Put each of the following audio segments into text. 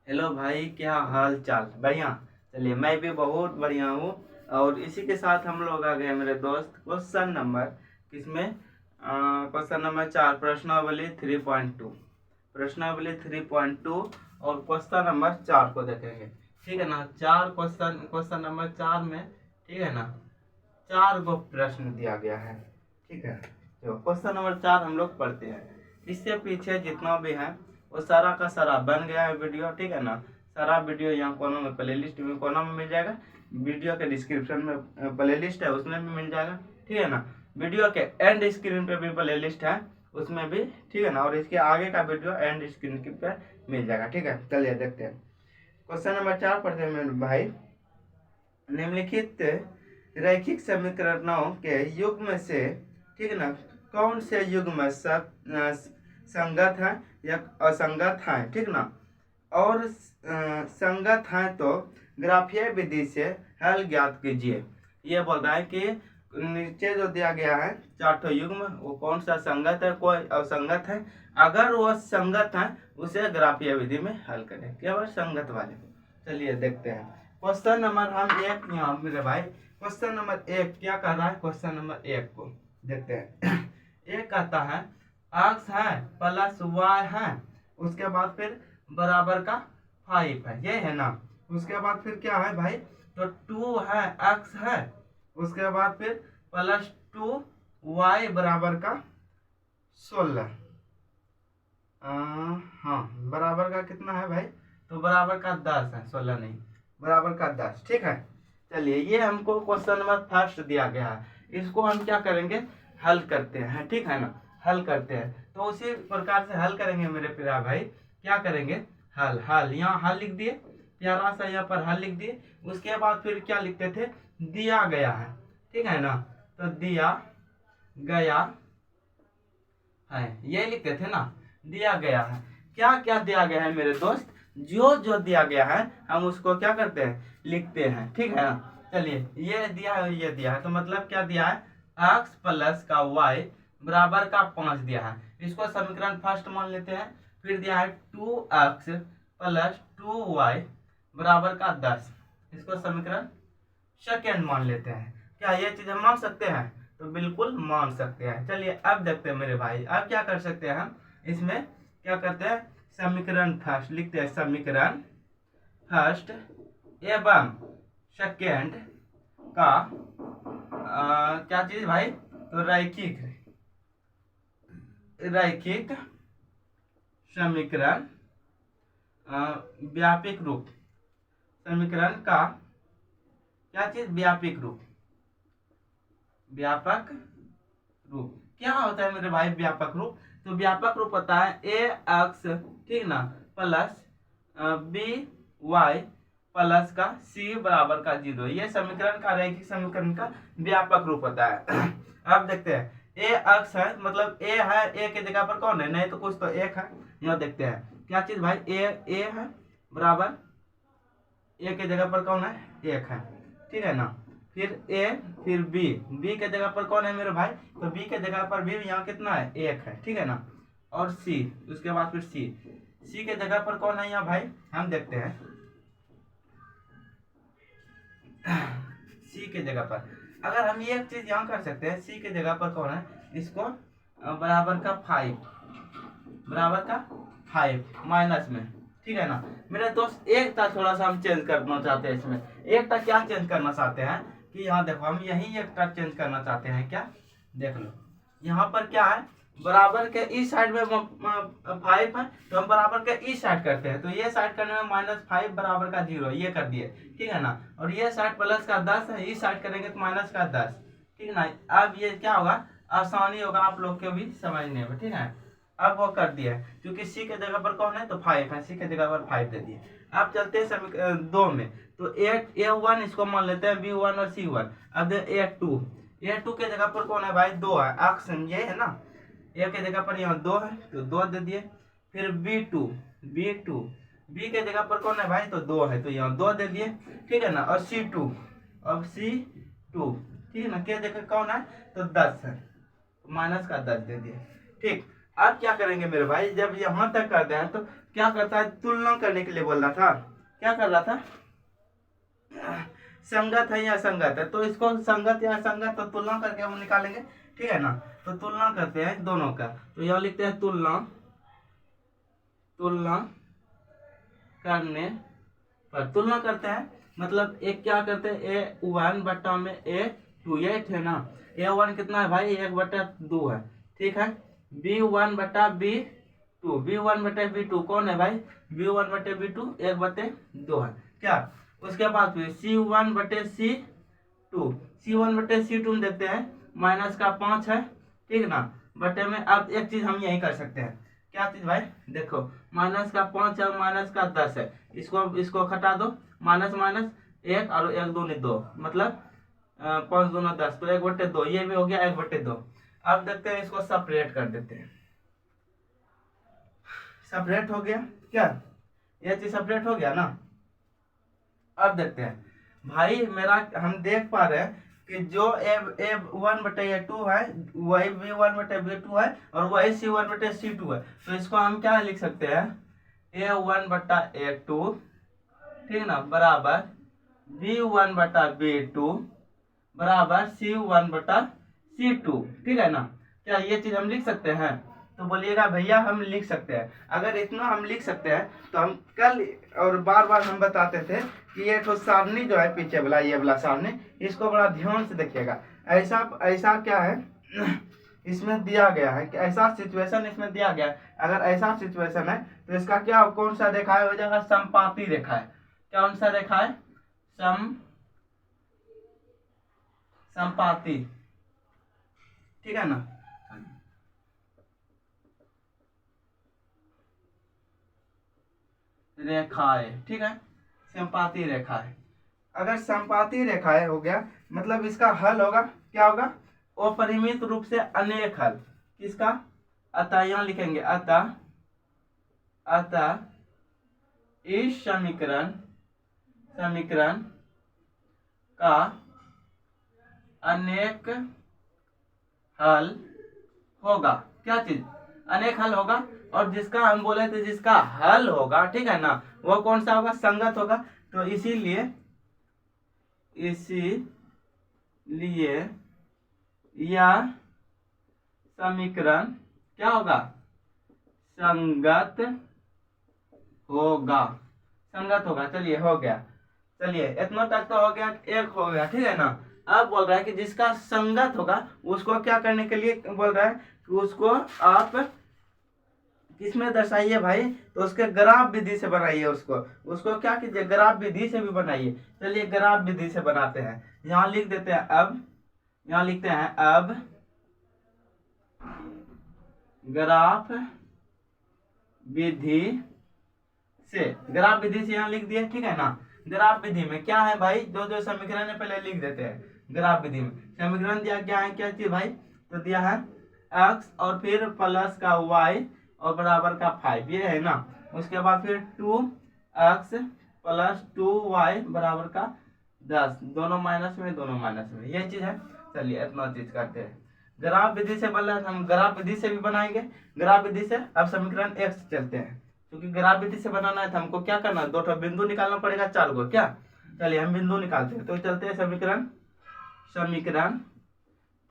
Hello भाई, क्या हाल चाल? बढ़िया। चलिए, मैं भी बहुत बढ़िया हूँ। और इसी के साथ हम लोग आ गए मेरे दोस्त क्वेश्चन नंबर किसमें क्वेश्चन नंबर 4, प्रश्नावली 3.2। प्रश्नावली 3.2 और क्वेश्चन नंबर 4 को देखेंगे। ठीक है ना? चार क्वेश्चन नंबर 4 में, ठीक है ना, 4 गो प्रश्न दिया गया है। ठीक है, तो क्वेश्चन नंबर 4 हम लोग पढ़ते हैं। इससे पीछे जितना भी है वो सारा का सारा बन गया है वीडियो। ठीक है ना? सारा वीडियो यहाँ कोनों में प्ले लिस्ट में कोनों में मिल जाएगा। वीडियो के डिस्क्रिप्शन में प्ले लिस्ट है, उसमें भी मिल जाएगा। ठीक है ना? वीडियो के एंड स्क्रीन पे भी प्ले लिस्ट है, उसमें भी। ठीक है ना? और इसके आगे का वीडियो एंड स्क्रीन पे मिल जाएगा। ठीक है, चलिए देखते हैं। क्वेश्चन नंबर 4 पढ़ते हैं मेरे भाई। निम्नलिखित रैखिक समीकरणों के युग्म से, ठीक है ना, कौन से युग्म संगत है या असंगत है? ठीक ना? और संगत है तो ग्राफीय विधि से हल ज्ञात कीजिए। ये बोल रहा है कि नीचे जो दिया गया है 4 युग्म, वो कौन सा संगत है, कोई असंगत है। अगर वो संगत है उसे ग्राफीय विधि में हल करें, केवल संगत वाले। चलिए देखते हैं। क्वेश्चन नंबर हम 1 यहाँ मेरे भाई, क्वेश्चन नंबर 1 क्या कर रहा है? क्वेश्चन नंबर 1 को देखते हैं। एक कहता है x है प्लस y है, उसके बाद फिर बराबर का 5 है, ये है ना। उसके बाद फिर क्या है भाई? तो 2 है, x है, उसके बाद फिर प्लस 2y बराबर का 16। हाँ, बराबर का कितना है भाई? तो बराबर का 10 है, 16 नहीं, बराबर का 10। ठीक है, चलिए ये हमको क्वेश्चन नंबर फर्स्ट दिया गया है, इसको हम क्या करेंगे? हल करते हैं। ठीक है ना? हल करते हैं, तो उसी प्रकार से हल करेंगे मेरे प्यारे भाई। क्या करेंगे? हल। हल यहाँ हल लिख दिए, प्यारा सा यहाँ पर हल लिख दिए। उसके बाद फिर क्या लिखते थे? दिया गया है। ठीक है ना? तो दिया गया है, ये लिखते थे ना, दिया गया है। क्या क्या दिया गया है मेरे दोस्त? जो जो दिया गया है हम उसको क्या करते हैं? लिखते हैं। ठीक है ना? चलिए, ये दिया है, ये दिया है, तो मतलब क्या दिया है? x प्लस का y बराबर का 5 दिया है। इसको समीकरण फर्स्ट मान लेते हैं। फिर दिया है 2x प्लस 2y बराबर का 10, इसको समीकरण सेकेंड मान लेते हैं। क्या ये चीज हम मान सकते हैं? तो बिल्कुल मान सकते हैं। चलिए अब देखते हैं मेरे भाई, अब क्या कर सकते हैं हम इसमें? क्या करते हैं? समीकरण फर्स्ट लिखते हैं। समीकरण फर्स्ट एवं सेकेंड का क्या चीज भाई? तो रैखिक रैखिक समीकरण व्यापक रूप। समीकरण का क्या चीज? व्यापक रूप। व्यापक रूप क्या होता है मेरे भाई? व्यापक रूप, तो व्यापक रूप होता है ए एक्स, ठीक ना, प्लस बी वाई प्लस का सी बराबर का 0। ये समीकरण का रैखिक समीकरण का व्यापक रूप होता है। अब देखते हैं। ए एक्स है, मतलब ए है, ए के जगह पर कौन है? नहीं तो कुछ तो एक है। यहाँ देखते हैं क्या चीज भाई? ए है बराबर, ए के जगह पर कौन है? एक है। ठीक है ना? फिर ए, फिर बी, बी के जगह पर कौन है मेरे भाई? तो बी के जगह पर भी यहाँ कितना है? एक है। ठीक है ना? और सी, उसके बाद फिर सी, सी के जगह पर कौन है यहाँ भाई? हम देखते हैं। सी के जगह पर अगर हम ये चीज यहाँ कर सकते हैं, सी के जगह पर कौन है? इसको बराबर का 5, बराबर का 5 माइनस में। ठीक है ना मेरे दोस्त? एक था थोड़ा सा हम चेंज करना चाहते हैं इसमें। एक था क्या चेंज करना चाहते हैं कि यहाँ देखो, हम यही एक था चेंज करना चाहते हैं। क्या? देख लो, यहाँ पर क्या है? बराबर के इस साइड में 5 है, तो हम बराबर के इस साइड करते हैं, तो ये साइड करने में -5 बराबर का 0, ये कर दिए। ठीक है ना? और ये साइड प्लस का 10 है, इस साइड करेंगे तो माइनस का 10। ठीक है ना? अब ये क्या होगा? आसानी होगा आप लोग के भी समझने में। ठीक है, अब वो कर दिया, क्योंकि सी के जगह पर कौन है? तो 5 है, सी के जगह पर 5 दे दिए। अब चलते हैं समीकरण 2 में। तो A1 इसको मान लेते हैं, B1 और C1। अब A2 के जगह पर कौन है भाई? 2 है, अक्स ये है ना, ए के जगह पर यहाँ 2 है, तो 2 दे दिए। फिर B2 बी के जगह पर कौन है भाई? तो 2 है, तो यहाँ 2 दे दिए। ठीक है ना? और C2, अब C2, ठीक है ना, के जगह कौन है? तो 10 है, माइनस का 10 दे दिए। ठीक, अब क्या करेंगे मेरे भाई, जब यहाँ तक कर दें तो क्या करता है, तुलना करने के लिए बोल रहा था, क्या कर रहा था, संगत है या असंगत है, तो इसको संगत या असंगत तो तुलना करके हम निकालेंगे, ठीक है ना। तो तुलना करते हैं दोनों का, तो यहाँ लिखते हैं तुलना, तुलना करने पर, तुलना करते हैं मतलब एक क्या करते हैं, A1 बट्टा में A2, ये है ना, A1 कितना है भाई, 1/2 है, ठीक है। B1 बट्टा B2, B1 बटे B2 कौन है भाई, B1 बटे B2 1/2 है, क्या। उसके बाद फिर C1 बटे C2, C1 बटे C2 में देखते हैं माइनस का 5 है, ठीक ना, बटे में। अब एक चीज हम यही कर सकते हैं, क्या चीज भाई, देखो माइनस का 5 है, माइनस का 10 है, इसको हटा दो, माइनस माइनस 1 और 1 दूनी 2, मतलब 5 दूना 10, तो 1/2, ये भी हो गया 1/2। अब देखते हैं इसको सेपरेट कर देते हैं, सेपरेट हो गया क्या, ये चीज सेपरेट हो गया ना। अब देखते हैं भाई मेरा, हम देख पा रहे हैं कि जो A1 बटे A2 है वही B1 बटे B2 है और वही C1 बटे C2 है, तो इसको हम क्या लिख सकते हैं, A1 बटा A2, ठीक ना, बराबर B1 बटा B2 बराबर C1 बटा C2, ठीक है ना। क्या ये चीज हम लिख सकते हैं, तो बोलिएगा भैया हम लिख सकते हैं। अगर इतना हम लिख सकते हैं तो हम कल और बार बार हम बताते थे कि ये तो सारणी जो है पीछे वाला, ये वाला सारणी, इसको बड़ा ध्यान से देखिएगा। ऐसा ऐसा क्या है इसमें दिया गया है कि ऐसा सिचुएशन इसमें दिया गया है, अगर ऐसा सिचुएशन है तो इसका क्या कौन सा रेखा है, हो जाएगा समपाती रेखा है। कौन सा रेखा है, समपाती, ठीक है ना। रेखाएं, ठीक है, समपाती रेखाएं। अगर समपाती रेखाएं हो गया मतलब इसका हल होगा, क्या होगा, अपरिमित रूप से अनेक हल, किसका, अतः यहां लिखेंगे अतः इस समीकरण का अनेक हल होगा, क्या चीज, अनेक हल होगा। और जिसका हम बोले थे जिसका हल होगा, ठीक है ना, वो कौन सा होगा, संगत होगा। तो इसीलिए यह समीकरण क्या होगा, संगत होगा। चलिए हो गया, चलिए इतना तक तो हो गया, एक हो गया, ठीक है ना। अब बोल रहा है कि जिसका संगत होगा उसको क्या करने के लिए बोल रहा है कि उसको आप किसमें दर्शाइए भाई, तो उसके ग्राफ विधि से बनाइए, उसको क्या कीजिए, ग्राफ विधि से भी बनाइए। चलिए ग्राफ विधि से बनाते हैं, यहाँ लिख देते हैं अब, यहाँ लिखते हैं अब ग्राफ विधि से यहाँ लिख दिए, ठीक है ना। ग्राफ विधि में क्या है भाई, जो समीकरण है पहले लिख देते हैं। ग्राफ विधि में समीकरण दिया क्या है, क्या चीज भाई, तो दिया है x और फिर प्लस का y और बराबर का 5, ये है ना। उसके बाद फिर 2x प्लस 2y बराबर का 10, दोनों माइनस में, ये चीज है। चलिए इतना चीज करते हैं, ग्राफ विधि से बन रहा है, हम ग्राफ विधि से भी बनाएंगे। ग्राफ विधि से अब समीकरण x चलते हैं, क्योंकि ग्राफ विधि से बनाना है तो हमको क्या करना है, 2 बिंदु निकालना पड़ेगा, 4 गो, क्या। चलिए हम बिंदु निकालते हैं, तो चलते हैं समीकरण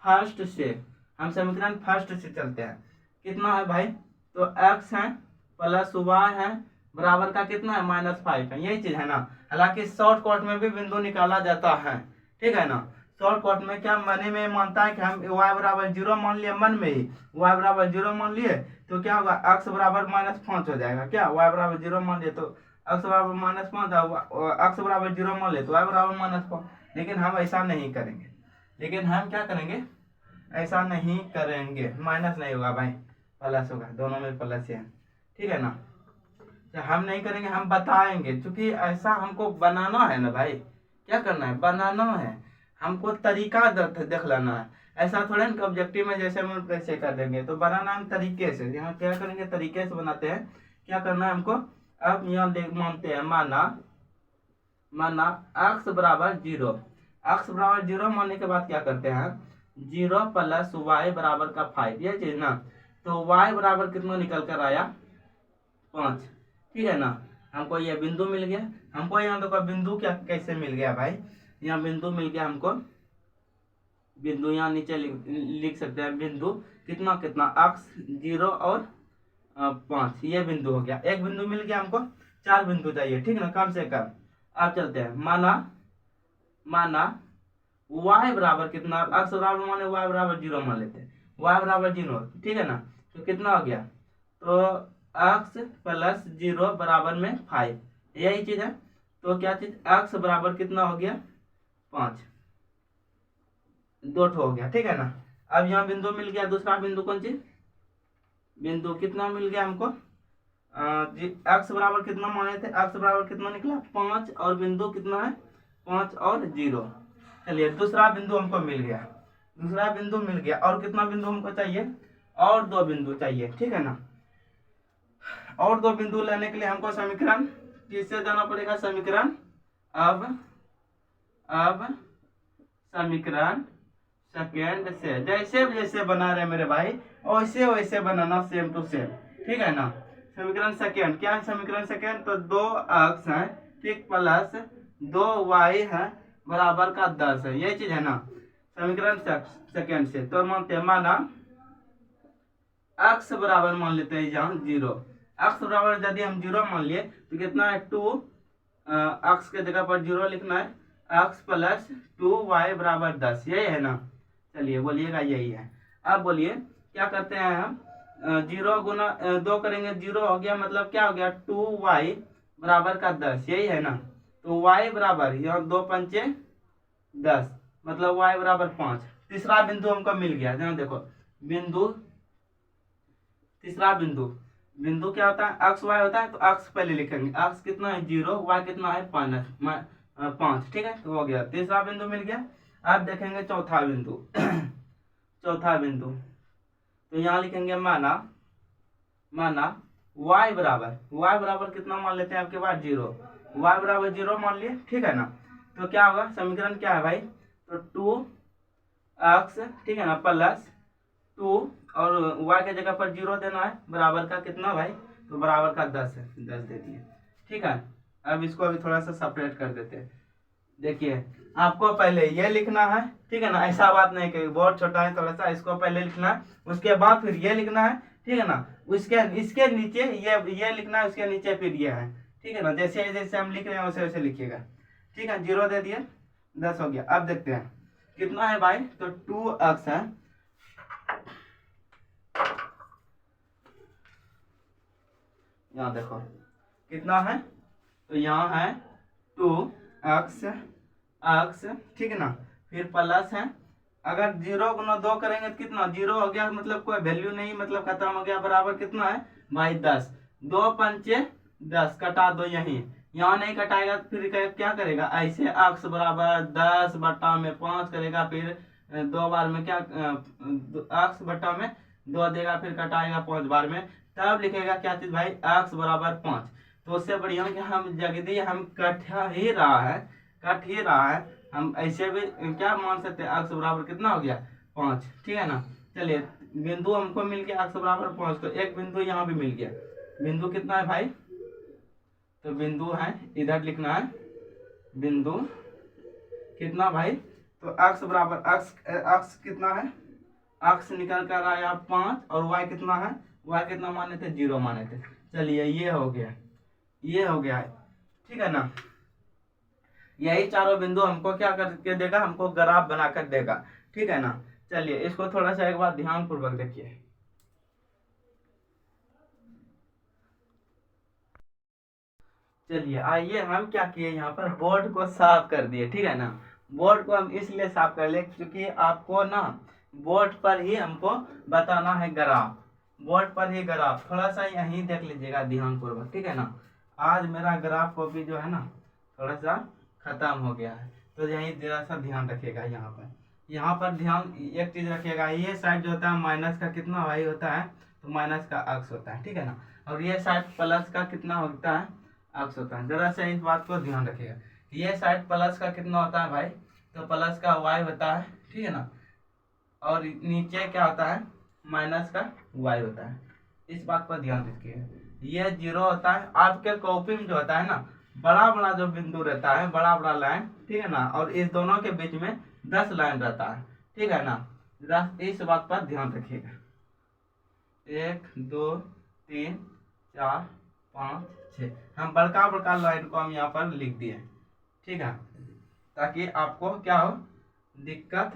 फर्स्ट से, हम समीकरण फर्स्ट से चलते हैं। कितना है भाई, तो x है प्लस y है बराबर का कितना है, -5 है, यही चीज है ना। हालांकि शॉर्टकट में भी बिंदु निकाला जाता है, ठीक है ना। शॉर्टकट में क्या मने में मानता है कि हम y बराबर 0 मान लिए, मन में ही y बराबर 0 मान लिए तो क्या होगा, x बराबर -5 हो जाएगा, क्या, y बराबर 0 मान लिए तो x बराबर -5, x बराबर 0 मान लिए तो y बराबर -5। लेकिन हम ऐसा नहीं करेंगे, लेकिन हम क्या करेंगे, ऐसा नहीं करेंगे, माइनस नहीं होगा भाई, प्लस होगा, दोनों में प्लस है, ठीक है ना। तो हम नहीं करेंगे, हम बताएंगे, क्योंकि ऐसा हमको बनाना है ना भाई, क्या करना है, बनाना है, हमको तरीका देख लेना है। ऐसा थोड़ा ना ऑब्जेक्टिव में जैसे हम कैसे कर देंगे, तो बनाना हम तरीके से, यहाँ क्या करेंगे, तरीके से बनाते हैं। क्या करना है हमको, अब यहाँ मानते हैं, माना x बराबर 0, x बराबर 0 मानने के बाद क्या करते हैं, 0 प्लस y बराबर का 5, ये चीज ना। तो y बराबर कितना निकल कर आया 5। ठीक है ना, हमको ये बिंदु मिल गया। हमको यहाँ देखो बिंदु क्या कैसे मिल गया भाई, यहाँ बिंदु मिल गया हमको। बिंदु यहाँ नीचे लिख सकते हैं, बिंदु कितना कितना अक्ष 0 और 5, ये बिंदु हो गया। एक बिंदु मिल गया हमको, 4 बिंदु चाहिए, ठीक है ना, कम से कम। अब चलते हैं, माना y बराबर कितना, अक्ष बराबर माने y बराबर 0 मान लेते हैं, y बराबर 0, ठीक है ना। तो कितना हो गया, तो अक्ष प्लस 0 बराबर में 5, यही चीज है। तो क्या चीज, अक्ष बराबर कितना हो गया 5, 2 हो गया, ठीक है ना। अब यहाँ बिंदु मिल गया, दूसरा बिंदु कौन चीज, बिंदु कितना मिल गया हमको, अक्ष बराबर कितना माने थे, अक्ष बराबर कितना निकला 5, और बिंदु कितना है 5 और 0। चलिए दूसरा बिंदु हमको मिल गया, दूसरा बिंदु मिल गया। और कितना बिंदु हमको चाहिए, और 2 बिंदु चाहिए, ठीक है ना। और 2 बिंदु लेने के लिए हमको समीकरण किससे जाना पड़ेगा, समीकरण अब समीकरण सेकेंड से, जैसे जैसे बना रहे मेरे भाई वैसे वैसे बनाना, सेम टू सेम, ठीक है ना। समीकरण सेकेंड क्या है, समीकरण सेकेंड तो 2 अक्ष है, ठीक, प्लस 2 y है बराबर का 10 है, ये चीज है ना। समीकरण सेकेंड से तो मानते हैं, माना अक्ष बराबर मान लेते हैं यहाँ 0, अक्ष बराबर यदि हम 0 मान लिए तो कितना है 2, अक्ष के जगह पर 0 लिखना है, अक्ष प्लस 2y बराबर 10, यही है ना। चलिए बोलिएगा यही है। अब बोलिए क्या करते हैं हम, 0 गुना 2 करेंगे, 0 हो गया, मतलब क्या हो गया 2y बराबर का 10, यही है ना। तो y बराबर यहाँ 2 पंचे 10, मतलब y बराबर 5। तीसरा बिंदु हमको मिल गया, जहाँ देखो बिंदु, तीसरा बिंदु क्या होता है, अक्ष y होता है, तो अक्ष पहले लिखेंगे, अक्ष कितना है 0, y कितना है 5, ठीक है, तो हो गया तीसरा बिंदु मिल गया। अब देखेंगे चौथा बिंदु चौथा बिंदु, तो यहाँ लिखेंगे माना y बराबर कितना मान लेते हैं आपके पास 0, y बराबर 0 मान लिए, ठीक है ना। तो क्या होगा, समीकरण क्या है भाई, तो 2 अक्ष, ठीक है ना, प्लस 2 और y के जगह पर 0 देना है, बराबर का कितना भाई, तो बराबर का 10 है, 10 दे दिए, ठीक है। अब इसको अभी थोड़ा सा सेपरेट कर देते हैं। देखिए आपको पहले ये लिखना है, ठीक है ना, ऐसा बात नहीं कि बहुत छोटा है थोड़ा सा, इसको पहले लिखना है, उसके बाद फिर ये लिखना है, ठीक है ना। उसके इसके नीचे ये लिखना है, उसके नीचे फिर ये है, ठीक है ना। जैसे जैसे हम लिख रहे हैं वैसे वैसे लिखिएगा, ठीक है। 0 दे दिए, 10 हो गया। अब देखते हैं कितना है भाई, तो 2 अक्ष है, यहाँ देखो कितना है, तो यहाँ है 2 अक्ष, ठीक है ना, फिर प्लस है, अगर 0 गुना 2 करेंगे तो कितना 0 हो गया, मतलब कोई वैल्यू नहीं, मतलब खत्म हो गया, बराबर कितना है भाई 10, 2 पंचे 10, कटा दो, यही यहाँ नहीं कटाएगा तो फिर क्या करेगा, ऐसे अक्ष बराबर 10 बट्टा में 5 करेगा, फिर 2 बार में क्या, अक्ष बट्टा में 2 देगा, फिर कटाएगा 5 बार में, तब लिखेगा क्या चीज भाई, अक्ष बराबर 5। तो उससे बढ़िया कि हम जगदी हम कट ही रहा है, हम ऐसे भी क्या मान सकते हैं, अक्ष बराबर कितना हो गया 5, ठीक है ना। चलिए बिंदु हमको मिल गया अक्ष बराबर 5, तो एक बिंदु यहाँ भी मिल गया, बिंदु कितना है भाई, तो बिंदु है, इधर लिखना है बिंदु कितना भाई, तो अक्ष बराबर अक्ष कितना है, अक्ष निकल कर आया 5, और y कितना है, y कितना माने थे 0 माने थे। चलिए ये हो गया, ठीक है ना। यही चारों बिंदु हमको क्या करके देगा, हमको ग्राफ बनाकर देगा, ठीक है ना। चलिए इसको थोड़ा सा एक बार ध्यान पूर्वक देखिए। चलिए आइए हम क्या किए, यहाँ पर बोर्ड को साफ कर दिए, ठीक है ना। बोर्ड को हम इसलिए साफ कर ले क्योंकि आपको ना बोर्ड पर ही हमको बताना है ग्राफ, बोर्ड पर ही ग्राफ, थोड़ा सा यहीं देख लीजिएगा ध्यान पूर्वक, ठीक है ना। आज मेरा ग्राफ कॉपी जो है ना थोड़ा सा खत्म हो गया है, तो यहीं जरा सा ध्यान रखिएगा। यहाँ पर ध्यान एक चीज रखिएगा, ये साइड जो होता है माइनस का कितना भाई होता है, तो माइनस का अक्ष होता है, ठीक है ना। और ये साइड प्लस का कितना होता है, अक्ष होता है। जरा सा इस बात को ध्यान रखिएगा, ये साइड प्लस का कितना होता है भाई, तो प्लस का y होता है, ठीक है ना। और नीचे क्या होता है, माइनस का y होता है। इस बात पर ध्यान रखिए, ये 0 होता है। आपके कॉपी में जो होता है ना, बड़ा बड़ा जो बिंदु रहता है, बड़ा बड़ा लाइन, ठीक है ना, और इस दोनों के बीच में 10 लाइन रहता है, ठीक है ना। इस बात पर ध्यान रखिएगा। 1 2 3 4 5 6 हम बड़का बड़का लाइन को हम यहाँ पर लिख दिए, ठीक है, ताकि आपको क्या हो, दिक्कत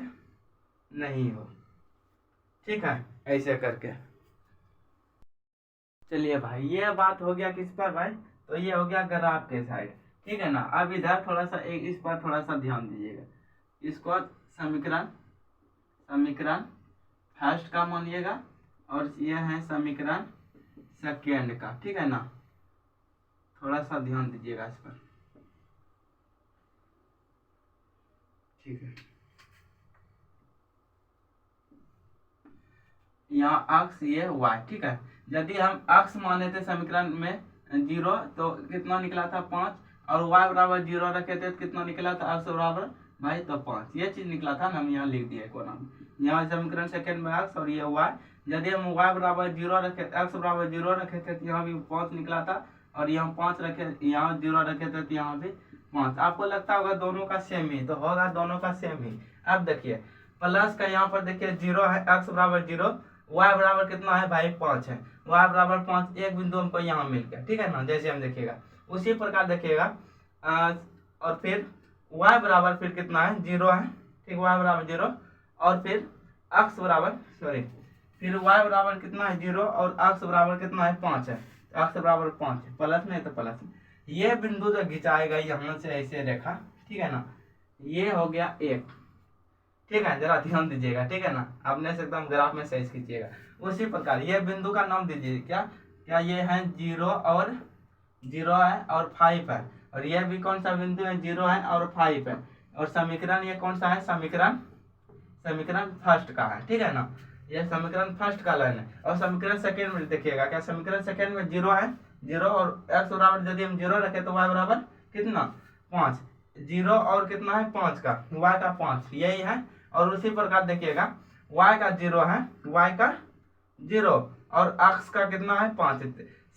नहीं हो, ठीक है, ऐसे करके। चलिए भाई, ये बात हो गया किस पर भाई, तो ये हो गया ग्राफ के साइड, ठीक है ना। अब इधर थोड़ा सा इस पर थोड़ा सा ध्यान दीजिएगा। इसको समीकरण समीकरण फर्स्ट का मानिएगा, और ये है समीकरण सेकेंड का, ठीक है ना। थोड़ा सा ध्यान दीजिएगा इस पर, ठीक है। यहाँ अक्ष ये y, ठीक है। यदि हम अक्ष माने थे समीकरण में 0, तो कितना निकला था 5, और y बराबर 0 रखे थे तो कितना निकला था अक्ष बराबर भाई, तो 5, ये चीज निकला था ना। हम यहाँ लिख दिए कोलम, यहाँ समीकरण सेकंड में अक्ष और ये y। यदि हम y बराबर 0 रखे, अक्ष बराबर 0 रखे थे तो यहाँ भी 5 निकला था, और यहाँ 5 रखे, यहाँ 0 रखे थे तो यहाँ भी 5। आपको लगता होगा दोनों का सेम ही, तो होगा दोनों का सेम ही। अब देखिए प्लस का यहाँ पर देखिए 0 है, अक्ष बराबर 0, y बराबर कितना है भाई 5 है, y बराबर 5, एक बिंदु हमको यहाँ मिल गया, ठीक है ना। जैसे हम देखिएगा उसी प्रकार देखिएगा, और फिर y बराबर फिर कितना है 0 है, ठीक, y बराबर 0, और फिर अक्ष बराबर फिर y बराबर कितना है 0, और अक्ष बराबर कितना है 5 है, अक्ष बराबर 5 है, प्लस में तो प्लस में। ये बिंदु जो खिंचाएगा यहाँ से ऐसे रेखा, ठीक है ना, ये हो गया 1, ठीक है, जरा ध्यान दीजिएगा, ठीक है ना। आपने से एकदम ग्राफ में सही खींचिएगा। उसी प्रकार ये बिंदु का नाम दीजिए क्या, क्या ये है 0 और 0 है और 5 है, और यह भी कौन सा बिंदु है 0 है और 5 है, और समीकरण ये कौन सा है, समीकरण फर्स्ट का है, ठीक है ना। यह समीकरण फर्स्ट का लाइन है। और समीकरण सेकेंड में देखिएगा, क्या समीकरण सेकेंड में 0 है, 0 और x बराबर यदि हम 0 रखे तो y बराबर कितना 5, 0 और कितना है 5 का, y का 5, यही है। और उसी प्रकार देखिएगा y का 0 है, y का 0, और अक्ष का कितना है 5।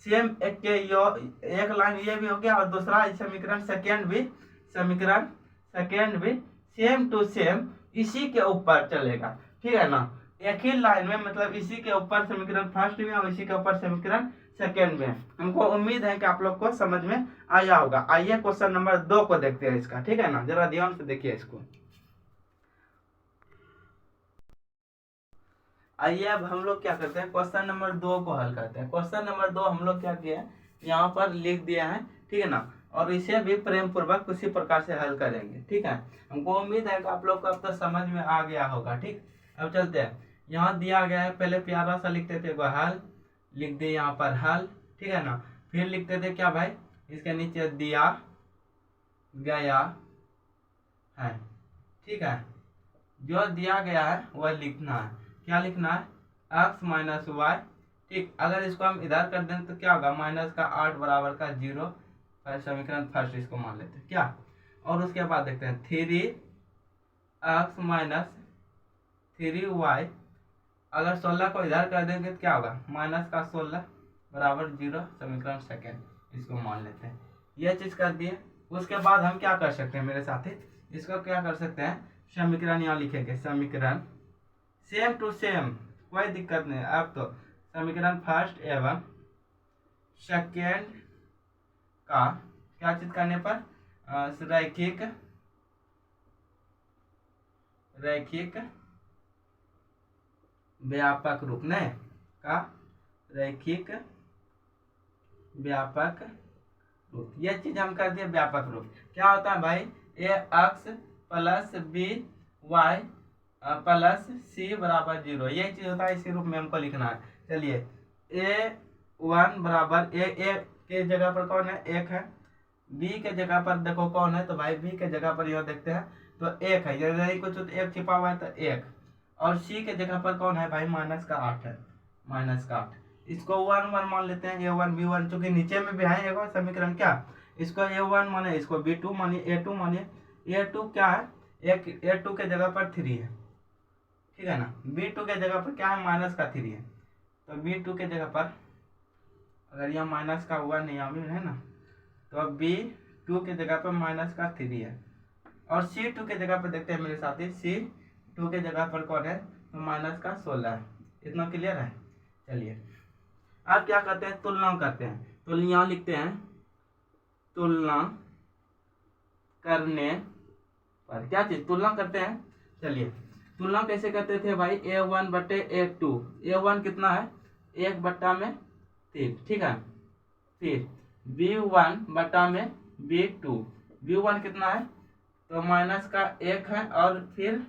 सेम एक लाइन ये भी हो गया, और दूसरा समीकरण सेकेंड भी सेम टू सेम इसी के ऊपर चलेगा, ठीक है ना। एक ही लाइन में, मतलब इसी के ऊपर समीकरण फर्स्ट में और इसी के ऊपर समीकरण सेकेंड में। हमको उम्मीद है कि आप लोग को समझ में आया होगा। आइए क्वेश्चन नंबर 2 को देखते हैं इसका, ठीक है ना, जरा ध्यान से देखिए इसको। आइए अब हम लोग क्या करते हैं, क्वेश्चन नंबर 2 को हल करते हैं। क्वेश्चन नंबर 2 हम लोग क्या किया है, यहाँ पर लिख दिया है, ठीक है ना, और इसे भी प्रेम पूर्वक उसी प्रकार से हल करेंगे, ठीक है। हमको उम्मीद है कि आप लोग को अब तो समझ में आ गया होगा, ठीक। अब चलते हैं, यहाँ दिया गया है, पहले प्यारा सा लिखते थे हल, लिख दिए यहाँ पर हल, ठीक है ना। फिर लिखते थे क्या भाई, इसके नीचे दिया गया है, ठीक है, जो दिया गया है वह लिखना है। क्या लिखना है, x माइनस वाई, ठीक। अगर इसको हम इधर कर दें तो क्या होगा, माइनस का 8 बराबर का 0, समीकरण फर्स्ट इसको मान लेते हैं क्या। और उसके बाद देखते हैं 3x माइनस 3y, अगर 16 को इधर कर देंगे तो क्या होगा, माइनस का 16 बराबर 0, समीकरण सेकेंड, इसको मान लेते हैं। यह चीज कर दिए। उसके बाद हम क्या कर सकते हैं मेरे साथी, इसको क्या कर सकते हैं, समीकरण यहाँ लिखेंगे, समीकरण सेम टू सेम, कोई दिक्कत नहीं। अब तो समीकरण फर्स्ट एवं सेकेंड का क्या चीज करने पर, रैखिक व्यापक रूप नहीं का रैखिक व्यापक रूप, यह चीज हम कर दिए व्यापक रूप। क्या होता है भाई, ax plus B Y plus C बराबर 0, यही चीज होता है। इसी रूप में हमको लिखना है। चलिए a1 बराबर ए के जगह पर कौन है, 1 है, b के जगह पर देखो कौन है, तो भाई b के जगह पर यह देखते हैं तो 1 है, यदि कुछ तो 1 छिपा हुआ है तो 1, और c के जगह पर कौन है भाई, माइनस का 8 है, माइनस का 8। इसको 1 1 मान लेते हैं, a1 b1, चूंकि नीचे में भी है एक समीकरण, क्या इसको a1 माने, इसको b2 मानिए, a2 मानिए। a2 क्या है, a2 के जगह पर 3 है, ठीक है ना। B2 के जगह पर क्या है, माइनस का 3 है, तो B2 के जगह पर अगर यह माइनस का 1 यहाँ भी है ना, तो अब B2 के जगह पर माइनस का 3 है। और C2 के जगह पर देखते हैं मेरे साथी, C2 के जगह पर कौन है, तो माइनस का 16 है। इतना क्लियर है। चलिए अब क्या करते हैं, तुलना करते हैं। तो यहाँ लिखते हैं तुलना करने पर क्या चीज तुलना करते हैं। चलिए तुलना कैसे करते थे भाई, A1 बटे A2। A1 कितना है, 1/3, ठीक है। फिर B1 बटा में B2, B1 कितना है, तो माइनस का 1 है और फिर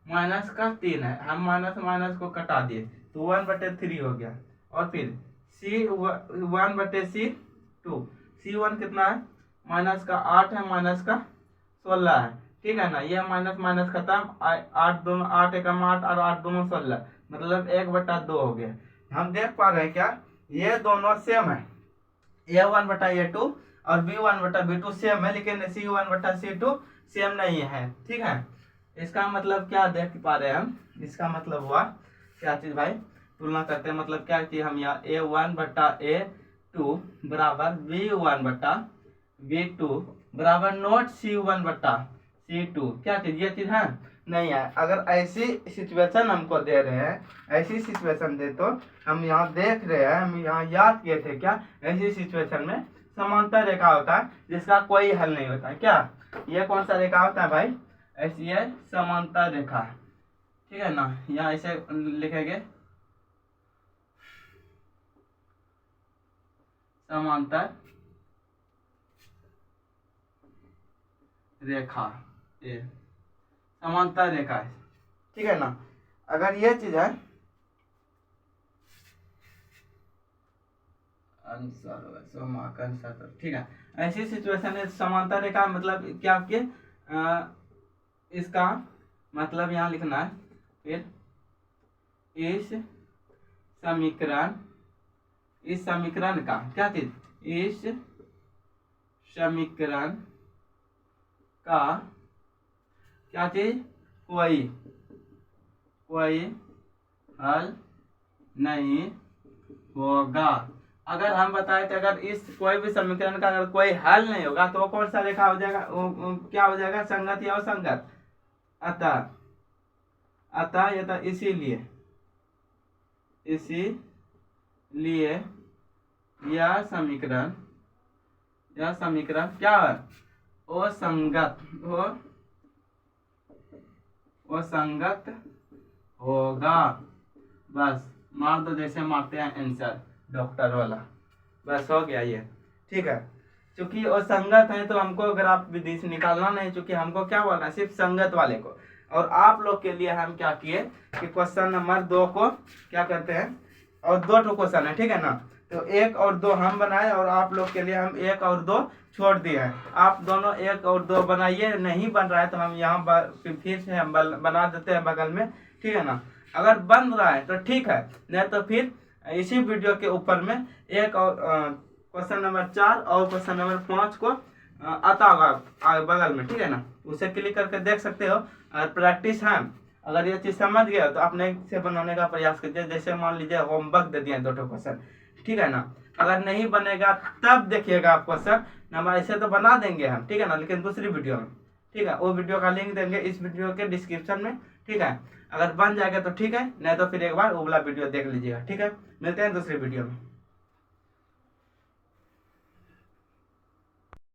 माइनस का 3 है। हम माइनस माइनस को कटा दिए तो 1/3 हो गया। और फिर C1 बटे C2, C1 कितना है, माइनस का 8 है, माइनस का 16 है, ठीक है ना। ये माइनस माइनस खत्म, 8 दोनों 8 एकम 8 और 8 दोनों 16, मतलब 1/2 हो गया। हम देख पा रहे हैं क्या, ये दोनों सेम है, A1 बटा A2 और B1 बटा B2 सेम है, लेकिन C1 बटा C2 सेम नहीं है, ठीक है। इसका मतलब क्या देख पा रहे हैं हम, इसका मतलब हुआ क्या चीज भाई, तुलना करते हैं मतलब क्या कि हम यहाँ A1 बटा A2 बराबर B1 बटा B2 बराबर नोट C1 बटा C2, क्या चीज ये चीज है नहीं है। अगर ऐसी सिचुएशन हमको दे रहे हैं, ऐसी सिचुएशन दे तो हम यहाँ देख रहे हैं, हम यहाँ याद किए थे क्या, ऐसी सिचुएशन में समांतर रेखा होता है जिसका कोई हल नहीं होता है। क्या ये कौन सा रेखा होता है भाई, ऐसी है समांतर रेखा, ठीक है ना। यहाँ ऐसे लिखेंगे समांतर रेखा, ये समांतर रेखा है, ठीक है ना। अगर ये चीज है आंसर, ठीक है। ऐसी सिचुएशन है समांतर रेखा मतलब क्या कि इसका मतलब यहाँ लिखना है, फिर इस समीकरण का क्या चीज, इस समीकरण का क्या चीज, कोई हल नहीं होगा। अगर हम बताए थे अगर इस कोई भी समीकरण का अगर कोई हल नहीं होगा तो वो कौन सा रेखा हो जाएगा, क्या हो जाएगा, संगत या असंगत। अतः ये तो इसीलिए यह समीकरण क्या है, असंगत होगा। बस मार दो, जैसे मारते हैं आंसर डॉक्टर वाला, बस हो गया ये, ठीक है। चूंकि असंगत है तो हमको ग्राफ विधि से निकालना नहीं, चूंकि हमको क्या बोलना है, सिर्फ संगत वाले को। और आप लोग के लिए हम क्या किए कि क्वेश्चन नंबर 2 को क्या करते हैं, और 2 क्वेश्चन है, ठीक है ना। तो 1 और 2 हम बनाए और आप लोग के लिए हम 1 और 2 छोड़ दिए हैं। आप दोनों 1 और 2 बनाइए, नहीं बन रहा है तो हम यहाँ फिर से हम बना देते हैं बगल में, ठीक है ना। अगर बन रहा है तो ठीक है, नहीं तो फिर इसी वीडियो के ऊपर में एक और क्वेश्चन नंबर 4 और क्वेश्चन नंबर 5 को आता होगा बगल में, ठीक है ना। उसे क्लिक करके देख सकते हो। और प्रैक्टिस है, अगर ये चीज समझ गए तो अपने से बनाने का प्रयास कीजिए। जैसे मान लीजिए होमवर्क दे दिए 2 क्वेश्चन, ठीक है ना। अगर नहीं बनेगा तब देखिएगा आप क्वेश्चन नंबर, ऐसे तो बना देंगे हम, ठीक है ना, लेकिन दूसरी वीडियो में, ठीक है। वो वीडियो का लिंक देंगे इस वीडियो के डिस्क्रिप्शन में, ठीक है। अगर बन जाएगा तो ठीक है, नहीं तो फिर एक बार वो वाला वीडियो देख लीजिएगा, ठीक है। मिलते हैं दूसरी वीडियो में।